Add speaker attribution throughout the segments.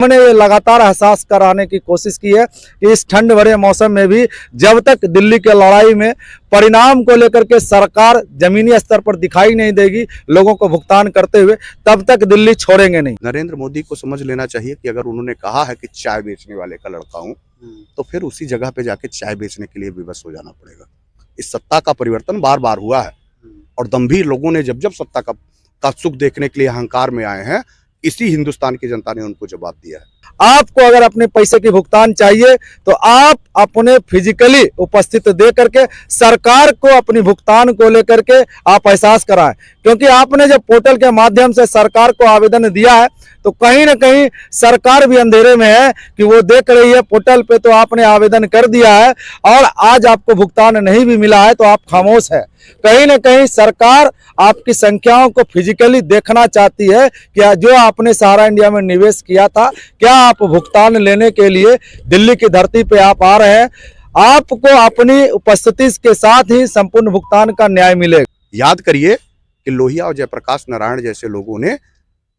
Speaker 1: हमने ये लगातार एहसास कराने की कोशिश की है कि इस ठंड भरे मौसम में भी जब तक दिल्ली के लड़ाई में परिणाम को लेकर के सरकार जमीनी स्तर पर दिखाई नहीं देगी लोगों को भुगतान करते हुए, तब तक दिल्ली छोड़ेंगे नहीं।
Speaker 2: नरेंद्र मोदी को समझ लेना चाहिए कि अगर उन्होंने कहा है कि चाय बेचने वाले का लड़का हूं, तो फिर उसी जगह पे जाके चाय बेचने के लिए विवश हो जाना पड़ेगा। इस सत्ता का परिवर्तन बार बार हुआ है और दम्भीर लोगों ने जब जब सत्ता का सुख देखने के लिए अहंकार में आए हैं, इसी हिंदुस्तान की जनता ने उनको जवाब दिया है।
Speaker 1: आपको अगर अपने पैसे की भुगतान चाहिए तो आप अपने फिजिकली उपस्थित दे करके सरकार को अपनी भुगतान को लेकर के आप एहसास कराएं, क्योंकि आपने जब पोर्टल के माध्यम से सरकार को आवेदन दिया है तो कहीं ना कहीं सरकार भी अंधेरे में है कि वो देख रही है पोर्टल पे तो आपने आवेदन कर दिया है और आज आपको भुगतान नहीं भी मिला है तो आप खामोश है। कहीं ना कहीं सरकार आपकी संख्याओं को फिजिकली देखना चाहती है कि जो आपने सहारा इंडिया में निवेश किया था, क्या आप भुगतान लेने के लिए दिल्ली की धरती पे आप आ रहे हैं, आपको अपनी उपस्थिति के साथ ही संपूर्ण भुगतान का न्याय मिलेगा।
Speaker 2: याद करिए कि लोहिया और जयप्रकाश नारायण जैसे लोगों ने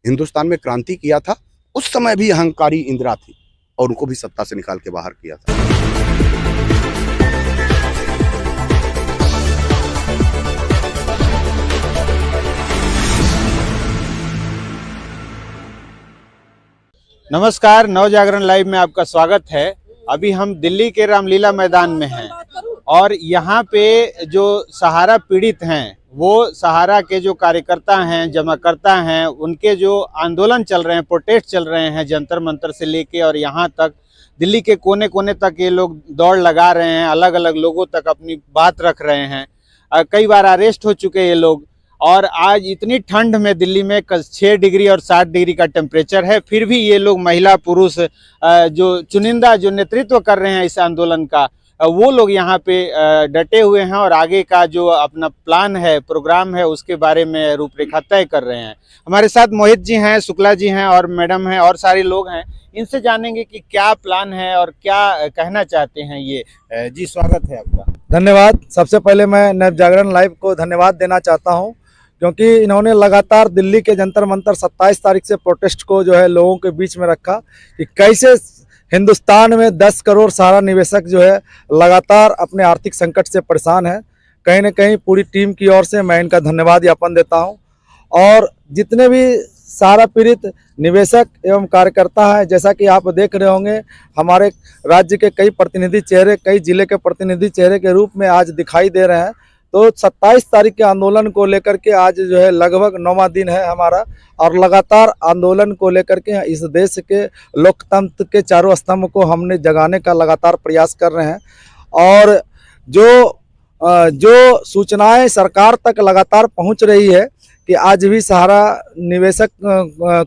Speaker 2: हिंदुस्तान में क्रांति किया था, उस समय भी अहंकारी इंदिरा थी और उनको भी सत्ता से निकाल के बाहर किया था।
Speaker 3: नमस्कार, नव जागरण लाइव में आपका स्वागत है। अभी हम दिल्ली के रामलीला मैदान में हैं और यहाँ पे जो सहारा पीड़ित हैं, वो सहारा के जो कार्यकर्ता हैं, जमाकर्ता हैं, उनके जो आंदोलन चल रहे हैं, प्रोटेस्ट चल रहे हैं जंतर मंतर से लेके और यहाँ तक दिल्ली के कोने कोने तक ये लोग दौड़ लगा रहे हैं, अलग अलग लोगों तक अपनी बात रख रहे हैं। कई बार अरेस्ट हो चुके ये लोग और आज इतनी ठंड में दिल्ली में 6 डिग्री और 7 डिग्री का टेम्परेचर है, फिर भी ये लोग महिला पुरुष जो चुनिंदा जो नेतृत्व कर रहे हैं इस आंदोलन का, वो लोग यहाँ पे डटे हुए हैं और आगे का जो अपना प्लान है, प्रोग्राम है, उसके बारे में रूपरेखा तय कर रहे हैं। हमारे साथ मोहित जी हैं, शुक्ला जी हैं और मैडम हैं और सारे लोग हैं। इनसे जानेंगे कि क्या प्लान है और क्या कहना चाहते हैं ये। जी, स्वागत है आपका।
Speaker 1: धन्यवाद। सबसे पहले मैं नव जागरण लाइव को धन्यवाद देना चाहता हूं, क्योंकि इन्होंने लगातार दिल्ली के जंतर मंतर 27 तारीख से प्रोटेस्ट को जो है लोगों के बीच में रखा कि कैसे हिंदुस्तान में 10 करोड़ सहारा निवेशक जो है लगातार अपने आर्थिक संकट से परेशान है। कहीं ना कहीं पूरी टीम की ओर से मैं इनका धन्यवाद ज्ञापन देता हूं और जितने भी सहारा पीड़ित निवेशक एवं कार्यकर्ता हैं, जैसा कि आप देख रहे होंगे, हमारे राज्य के कई प्रतिनिधि चेहरे, कई जिले के प्रतिनिधि चेहरे के रूप में आज दिखाई दे रहे हैं। तो 27 तारीख के आंदोलन को लेकर के आज जो है लगभग 9वां दिन है हमारा और लगातार आंदोलन को लेकर के इस देश के लोकतंत्र के चारों स्तंभ को हमने जगाने का लगातार प्रयास कर रहे हैं और जो सूचनाएं सरकार तक लगातार पहुंच रही है कि आज भी सहारा निवेशक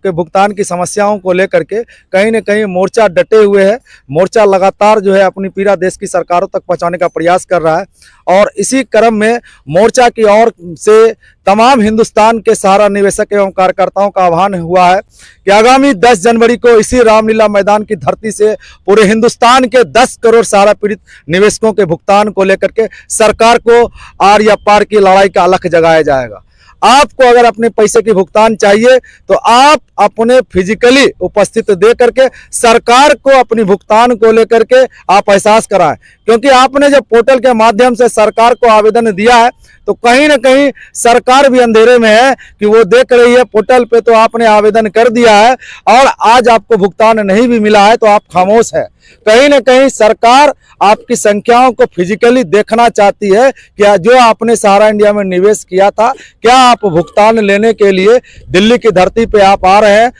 Speaker 1: के भुगतान की समस्याओं को लेकर के कहीं न कहीं मोर्चा डटे हुए है। मोर्चा लगातार जो है अपनी पीड़ा देश की सरकारों तक पहुंचाने का प्रयास कर रहा है और इसी क्रम में मोर्चा की ओर से तमाम हिंदुस्तान के सहारा निवेशक एवं कार्यकर्ताओं का आह्वान हुआ है कि आगामी 10 जनवरी को इसी रामलीला मैदान की धरती से पूरे हिंदुस्तान के 10 करोड़ सहारा पीड़ित निवेशकों के भुगतान को लेकर के सरकार को आर या पार की लड़ाई का अलख जगाया जाएगा। आपको अगर अपने पैसे की भुगतान चाहिए तो आप अपने फिजिकली उपस्थित दे करके सरकार को अपनी भुगतान को लेकर के आप एहसास कराएं, क्योंकि आपने जब पोर्टल के माध्यम से सरकार को आवेदन दिया है तो कहीं ना कहीं सरकार भी अंधेरे में है कि वो देख रही है पोर्टल पे तो आपने आवेदन कर दिया है और आज आपको भुगतान नहीं भी मिला है तो आप खामोश है। कहीं ना कहीं सरकार आपकी संख्याओं को फिजिकली देखना चाहती है कि जो आपने सहारा इंडिया में निवेश किया था, क्या आप भुगतान लेने के लिए दिल्ली की धरती पे आप आ रहे हैं,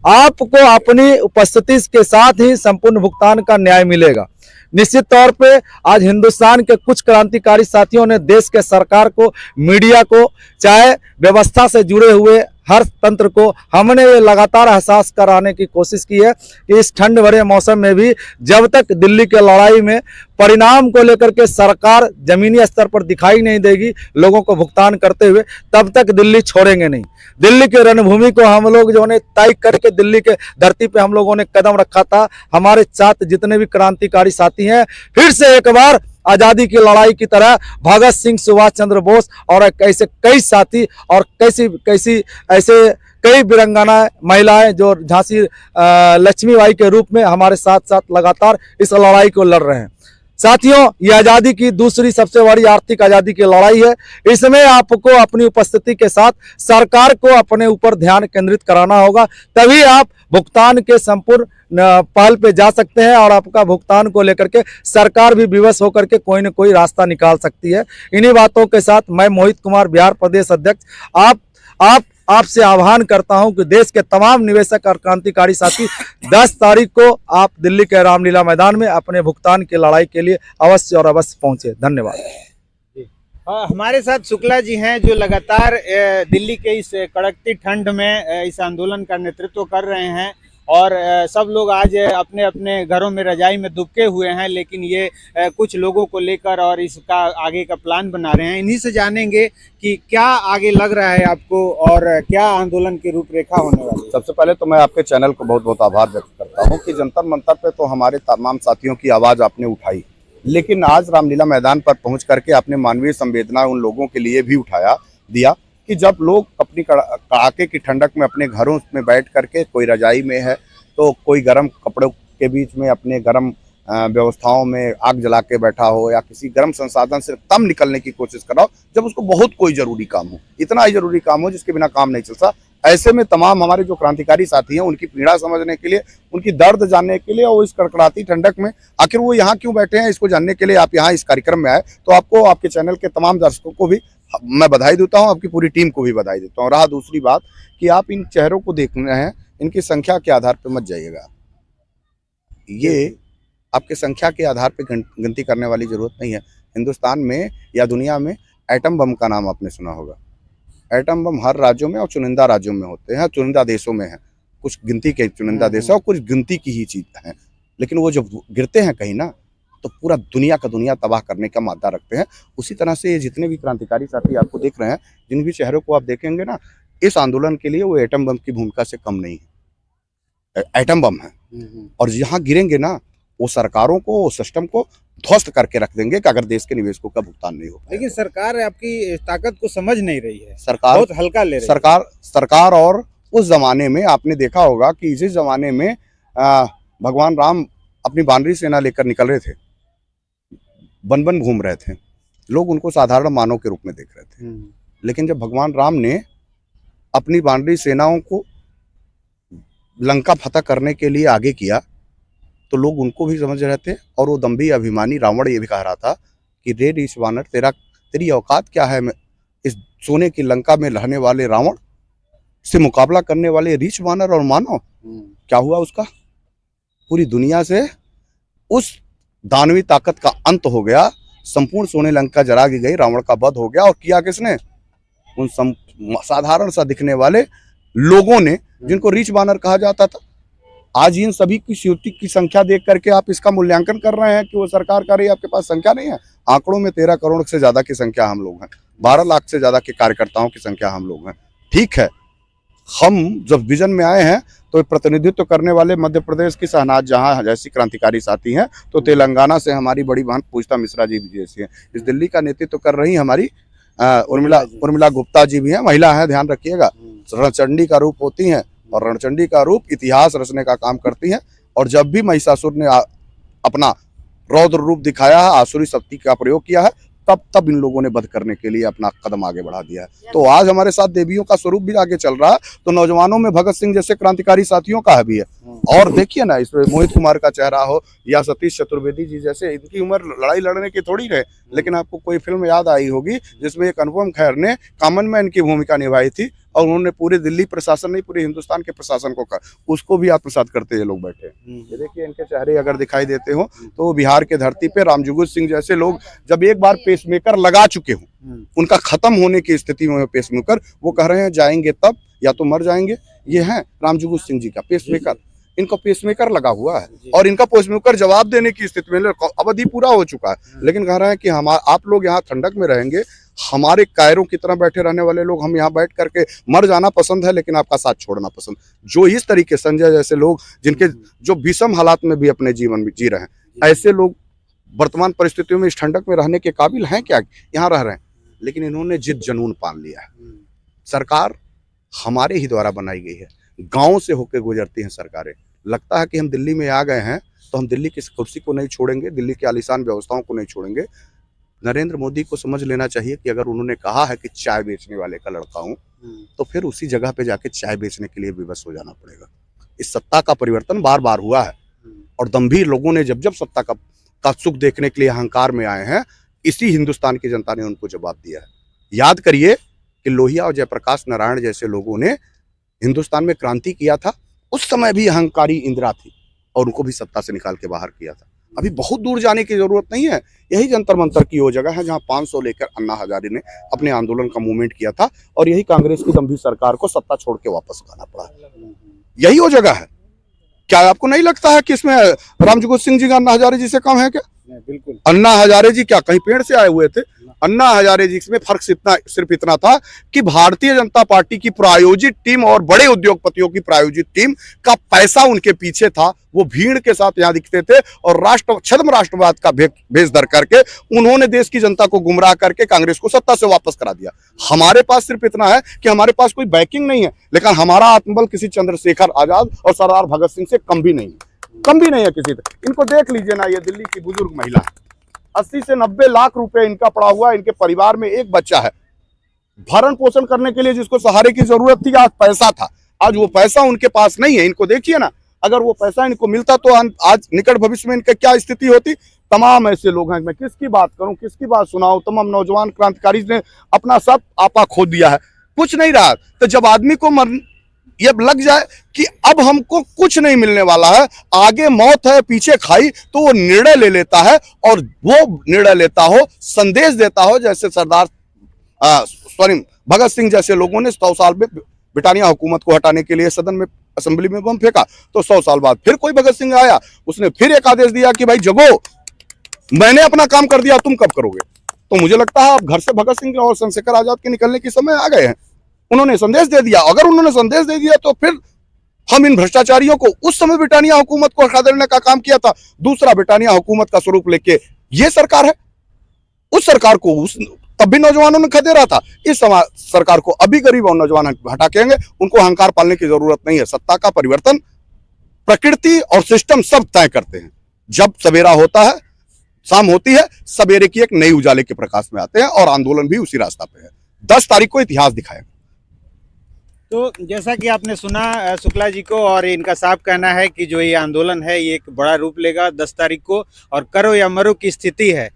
Speaker 1: आपको अपनी उपस्थिति के साथ ही संपूर्ण भुगतान का न्याय मिलेगा। निश्चित तौर पे आज हिंदुस्तान के कुछ क्रांतिकारी साथियों ने देश के सरकार को, मीडिया को, चाहे व्यवस्था से जुड़े हुए हर तंत्र को हमने ये लगातार एहसास कराने की कोशिश की है कि इस ठंड भरे मौसम में भी जब तक दिल्ली के लड़ाई में परिणाम को लेकर के सरकार जमीनी स्तर पर दिखाई नहीं देगी लोगों को भुगतान करते हुए, तब तक दिल्ली छोड़ेंगे नहीं। दिल्ली की रणभूमि को हम लोग जो ने तय करके दिल्ली के धरती पे हम लोगों ने कदम रखा था। हमारे साथ जितने भी क्रांतिकारी साथी हैं, फिर से एक बार आजादी की लड़ाई की तरह भगत सिंह, सुभाष चंद्र बोस और ऐसे कई साथी और कैसी ऐसे कई वीरांगना महिलाएं जो झांसी लक्ष्मीबाई के रूप में हमारे साथ साथ लगातार इस लड़ाई को लड़ रहे हैं। साथियों, ये आज़ादी की दूसरी सबसे बड़ी आर्थिक आज़ादी की लड़ाई है। इसमें आपको अपनी उपस्थिति के साथ सरकार को अपने ऊपर ध्यान केंद्रित कराना होगा, तभी आप भुगतान के संपूर्ण पहल पे जा सकते हैं और आपका भुगतान को लेकर के सरकार भी विवश होकर के कोई न कोई रास्ता निकाल सकती है। इन्हीं बातों के साथ मैं मोहित कुमार, बिहार प्रदेश अध्यक्ष, आपसे आह्वान करता हूं कि देश के तमाम निवेशक और क्रांतिकारी साथी 10 तारीख को आप दिल्ली के रामलीला मैदान में अपने भुगतान की लड़ाई के लिए अवश्य और अवश्य पहुंचे। धन्यवाद।
Speaker 3: हमारे साथ शुक्ला जी हैं जो लगातार दिल्ली के इस कड़कती ठंड में इस आंदोलन का नेतृत्व कर रहे हैं और सब लोग आज अपने अपने घरों में रजाई में दुबके हुए हैं, लेकिन ये कुछ लोगों को लेकर और इसका आगे का प्लान बना रहे हैं। इन्हीं से जानेंगे कि क्या आगे लग रहा है आपको और क्या आंदोलन की रूपरेखा होने वाली है।
Speaker 2: सबसे पहले तो मैं आपके चैनल को बहुत बहुत आभार व्यक्त करता हूं कि जंतर मंतर पे तो हमारे तमाम साथियों की आवाज़ आपने उठाई, लेकिन आज रामलीला मैदान पर पहुंच करके आपने मानवीय संवेदना उन लोगों के लिए भी उठाया दिया कि जब लोग अपनी कड़ाके की ठंडक में अपने घरों में बैठ करके, कोई रजाई में है तो कोई गर्म कपड़ों के बीच में अपने गर्म व्यवस्थाओं में आग जला के बैठा हो या किसी गर्म संसाधन से कम निकलने की कोशिश कर रहा हो, जब उसको बहुत कोई ज़रूरी काम हो, इतना ही ज़रूरी काम हो जिसके बिना काम नहीं चलता, ऐसे में तमाम हमारे जो क्रांतिकारी साथी हैं उनकी पीड़ा समझने के लिए, उनकी दर्द जानने के लिए और इस कड़कड़ाती ठंडक में आखिर वो यहाँ क्यों बैठे हैं, इसको जानने के लिए आप यहाँ इस कार्यक्रम में आए, तो आपको, आपके चैनल के तमाम दर्शकों को भी मैं बधाई देता हूँ, आपकी पूरी टीम को भी बधाई देता हूँ। रहा दूसरी बात कि आप इन चेहरों को देख रहे हैं, इनकी संख्या के आधार पर मत जाइएगा। ये आपके संख्या के आधार पर गिनती करने वाली जरूरत नहीं है। हिंदुस्तान में या दुनिया में एटम बम का नाम आपने सुना होगा। एटम बम हर राज्यों में और चुनिंदा राज्यों में होते हैं, चुनिंदा देशों में है, कुछ गिनती के चुनिंदा देश और कुछ गिनती की ही चीज है, लेकिन वो जब गिरते हैं कहीं ना तो पूरा दुनिया का दुनिया तबाह करने का मादा रखते हैं। उसी तरह से ये जितने भी क्रांतिकारी साथी आपको देख रहे हैं, जिन भी चेहरों को आप देखेंगे ना, इस आंदोलन के लिए वो एटम बम की भूमिका से कम नहीं है, एटम बम है। और जहाँ गिरेंगे ना, वो सरकारों को, सिस्टम को ध्वस्त करके रख देंगे कि अगर देश के निवेशकों का भुगतान नहीं हो।
Speaker 3: लेकिन सरकार आपकी ताकत को समझ नहीं रही है,
Speaker 2: सरकार
Speaker 3: बहुत हल्का ले रही
Speaker 2: है। सरकार और उस जमाने में आपने देखा होगा कि इसी जमाने में भगवान राम अपनी बानरी सेना लेकर निकल रहे थे, वन वन घूम रहे थे, लोग उनको साधारण मानव के रूप में देख रहे थे। लेकिन जब भगवान राम ने अपनी बानरी सेनाओं को लंका फतह करने के लिए आगे किया तो लोग उनको भी समझ रहे थे। और वो दम्भी अभिमानी रावण ये भी कह रहा था कि रे रीछ वानर, तेरी औकात क्या है इस सोने की लंका में रहने वाले रावण से मुकाबला करने वाले रीछ वानर और मानव। क्या हुआ उसका? पूरी दुनिया से उस दानवी ताकत का अंत हो गया, संपूर्ण सोने लंका जला दी गई, रावण का वध हो गया। और किया किसने? उन साधारण सा दिखने वाले लोगों ने, जिनको रीछ वानर कहा जाता था। आज इन सभी की सीटी की संख्या देख करके आप इसका मूल्यांकन कर रहे हैं कि वो सरकार कर रही है, आपके पास संख्या नहीं है। आंकड़ों में 13 करोड़ से ज्यादा की संख्या हम लोग हैं, 12 लाख से ज्यादा के कार्यकर्ताओं की संख्या हम लोग हैं। ठीक है, हम जब विजन में आए हैं तो प्रतिनिधित्व करने वाले मध्य प्रदेश की शहनाज जहां जैसी क्रांतिकारी साथी हैं, तो तेलंगाना से हमारी बड़ी बहन पूजिता मिश्रा जी भी जैसी हैं। इस दिल्ली का नेतृत्व कर रही हमारी उर्मिला गुप्ता जी भी हैं, महिला हैं, ध्यान रखिएगा। रणचंडी का रूप होती हैं और रणचंडी का रूप इतिहास रचने का काम करती हैं। और जब भी महिषासुर ने अपना रौद्र रूप दिखाया है, आसुरी शक्ति का प्रयोग किया है, तब इन लोगों ने वध करने के लिए अपना कदम आगे बढ़ा दिया है। तो आज हमारे साथ देवियों का स्वरूप भी आगे चल रहा है, तो नौजवानों में भगत सिंह जैसे क्रांतिकारी साथियों का भी है। और देखिए ना, इसमें मोहित कुमार का चेहरा हो या सतीश चतुर्वेदी जी जैसे, इनकी उम्र लड़ाई लड़ने की थोड़ी रहे। लेकिन आपको कोई फिल्म याद आई होगी जिसमें एक अनुपम खेर ने कॉमन मैन की भूमिका निभाई थी और उन्होंने पूरे दिल्ली प्रशासन नहीं, पूरे हिंदुस्तान के प्रशासन को उसको भी आत्मसात करते ये लोग बैठे। ये देखिए, इनके चेहरे अगर दिखाई देते हो तो बिहार के धरती पे रामजुगुल सिंह जैसे लोग जब एक बार पेसमेकर लगा चुके हो, उनका खत्म होने की स्थिति में पेसमेकर, वो कह रहे हैं जाएंगे तब या तो मर जाएंगे। ये है रामजुगुल सिंह जी का पेसमेकर, इनको पेसमेकर लगा हुआ है और इनका पेसमेकर जवाब देने की स्थिति में, अवधि पूरा हो चुका है, लेकिन कह रहे हैं कि आप लोग यहाँ ठंडक में रहेंगे, हमारे कायरों की तरह बैठे रहने वाले लोग, हम यहाँ बैठ करके मर जाना पसंद है लेकिन आपका साथ छोड़ना पसंद। जो इस तरीके संजय जैसे लोग, जिनके जो विषम हालात में भी अपने जीवन जी रहे हैं, ऐसे लोग वर्तमान परिस्थितियों में इस ठंडक में रहने के काबिल हैं क्या? यहाँ रह रहे हैं, लेकिन इन्होंने जिद जनून पाल लिया है। सरकार हमारे ही द्वारा बनाई गई है। गाँव से होकर गुजरती हैं सरकारें। लगता है कि हम दिल्ली में आ गए हैं तो हम दिल्ली की कुर्सी को नहीं छोड़ेंगे, दिल्ली की आलीशान व्यवस्थाओं को नहीं छोड़ेंगे। नरेंद्र मोदी को समझ लेना चाहिए कि अगर उन्होंने कहा है कि चाय बेचने वाले का लड़का हूँ, तो फिर उसी जगह पे जाके चाय बेचने के लिए विवश हो जाना पड़ेगा। इस सत्ता का परिवर्तन बार बार हुआ है और दम्भीर लोगों ने जब जब सत्ता का सुख देखने के लिए अहंकार में आए हैं, इसी हिंदुस्तान की जनता ने उनको जवाब दिया है। याद करिए कि लोहिया और जयप्रकाश नारायण जैसे लोगों ने हिंदुस्तान में क्रांति किया था। उस समय भी अहंकारी इंदिरा थी और उनको भी सत्ता से निकाल के बाहर किया था। अभी बहुत दूर जाने की जरूरत नहीं है। यही जंतर मंतर की वो जगह है जहां 500 लेकर अन्ना हजारे ने अपने आंदोलन का मूवमेंट किया था और यही कांग्रेस की दम्भी सरकार को सत्ता छोड़ के वापस आना पड़ा। यही वो जगह है। क्या आपको नहीं लगता है कि इसमें रामजगत सिंह जी का अन्ना हजारे जी से कम है क्या?
Speaker 3: बिल्कुल।
Speaker 2: अन्ना हजारे जी क्या कहीं पेड़ से आए हुए थे? अन्ना हजारे जी में फर्क सिर्फ इतना था कि भारतीय जनता पार्टी की प्रायोजित टीम और बड़े उद्योगपतियों की प्रायोजित टीम का पैसा उनके पीछे था। वो भीड़ के साथ यहाँ दिखते थे और छद्म राष्ट्रवाद का भेष धर करके उन्होंने देश की जनता को गुमराह करके कांग्रेस को सत्ता से वापस करा दिया। हमारे पास सिर्फ इतना है कि हमारे पास कोई बैकिंग नहीं है, लेकिन हमारा आत्मबल किसी चंद्रशेखर आजाद और सरदार भगत सिंह से कम भी नहीं है किसी से। इनको देख लीजिए ना, ये दिल्ली की बुजुर्ग महिला है, 80 से 90 लाख रुपए इनका पड़ा हुआ है। इनके परिवार में एक बच्चा है, भरण पोषण करने के लिए जिसको सहारे की जरूरत थी, आज पैसा था, आज वो पैसा उनके पास नहीं है। इनको देखिए ना, अगर वो पैसा इनको मिलता तो आज निकट भविष्य में इनका क्या स्थिति होती। तमाम ऐसे लोग हैं, मैं किसकी बात करूं, किसकी बात सुनाऊं। तमाम नौजवान क्रांतिकारी ने अपना सब आपा खो दिया है, कुछ नहीं रहा। तो जब आदमी को ये लग जाए कि अब हमको कुछ नहीं मिलने वाला है, आगे मौत है पीछे खाई, तो वो निर्णय ले लेता है और वो निर्णय लेता हो, संदेश देता हो, जैसे भगत सिंह जैसे लोगों ने 100 साल में ब्रिटानिया हुकूमत को हटाने के लिए सदन में असेंबली में बम फेंका, तो 100 साल बाद फिर कोई भगत सिंह आया, उसने फिर एक आदेश दिया कि भाई जगो, मैंने अपना काम कर दिया, तुम कब करोगे। तो मुझे लगता है अब घर से भगत सिंह और चंद्रशेखर आजाद के निकलने के समय आ गए हैं। उन्होंने संदेश दे दिया। अगर उन्होंने संदेश दे दिया तो फिर हम इन भ्रष्टाचारियों को, उस समय ब्रिटानिया हुकूमत को हटा देने का काम किया था, दूसरा ब्रिटानिया हुकूमत का स्वरूप लेके ये सरकार है। उस सरकार को तब भी नौजवानों ने खदेड़ा था, इस सरकार को अभी गरीब और नौजवान हटा के आएंगे। उनको अहंकार पालने की जरूरत नहीं है। सत्ता का परिवर्तन प्रकृति और सिस्टम सब तय करते हैं। जब सवेरा होता है, शाम होती है, सवेरे की एक नई उजाले के प्रकाश में आते हैं और आंदोलन भी उसी रास्ता पे है। 10 तारीख को इतिहास दिखाएगा।
Speaker 3: तो जैसा कि आपने सुना शुक्ला जी को, और इनका साफ कहना है कि जो ये आंदोलन है ये एक बड़ा रूप लेगा 10 तारीख को, और करो या मरो की स्थिति है।